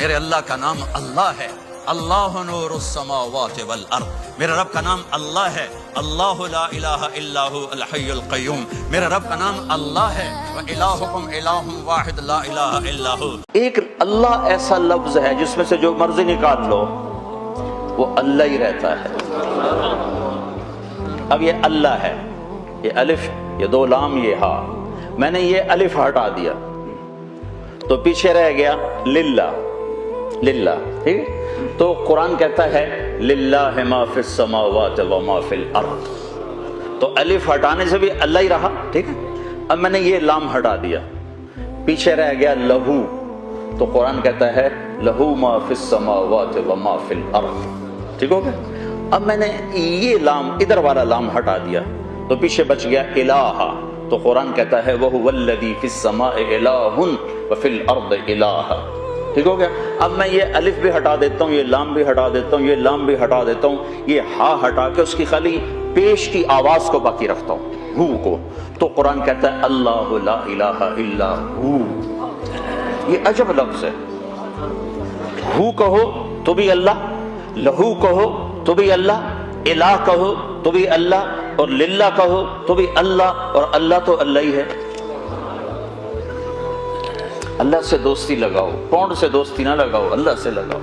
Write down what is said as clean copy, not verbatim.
میرے اللہ کا نام اللہ ہے، اللہ نور السماوات والارض، میرے رب کا نام اللہ ہے، اللہ لا الہ الا هو الحی القیوم، میرے رب کا نام اللہ ہے، وَإِلَٰهُكُمْ إِلَٰهٌ وَاحِدٌ لَا الہ الا هو۔ ایک اللہ ایسا لفظ ہے جس میں سے جو مرضی نکال لو وہ اللہ ہی رہتا ہے۔ اب یہ اللہ ہے، یہ الف، یہ دو لام، یہ ہا، میں نے یہ الف ہٹا دیا تو پیچھے رہ گیا للہ، للہ، ٹھیک ہے؟ تو قرآن کہتا ہے للہ ما فی السماوات وما فی الارض، تو الف ہٹانے سے بھی اللہ ہی رہا، ٹھیک ہے؟ اب میں نے یہ لام ہٹا دیا، پیچھے رہ گیا لہو، تو قرآن کہتا ہے لہو ما فی السماوات وما فی الارض، ٹھیک ہو گیا؟ اب میں نے یہ لام، ادھر والا لام ہٹا دیا تو پیچھے بچ گیا الہ، تو قرآن کہتا ہے وَهُوَ الَّذِي فِي السَّمَاءِ إِلَٰهٌ وَفِي الْأَرْضِ إِلَٰهٌ، ٹھیک ہو گیا؟ اب میں یہ الف بھی ہٹا دیتا ہوں، یہ لام بھی ہٹا دیتا ہوں، یہ لام بھی ہٹا دیتا ہوں، یہ ہا ہٹا کے اس کی خالی پیش کی آواز کو باقی رکھتا ہوں، ہو کو، تو قرآن کہتا ہے اللہ لا الہ الا ہو۔ یہ عجب لفظ ہے، ہو کہو تو بھی اللہ، لہو کہو تو بھی اللہ، الہ کہو تو بھی اللہ، اور للہ کہو تو بھی اللہ، اور اللہ تو اللہ ہی ہے۔ اللہ سے دوستی لگاؤ، پونڈ سے دوستی نہ لگاؤ، اللہ سے لگاؤ۔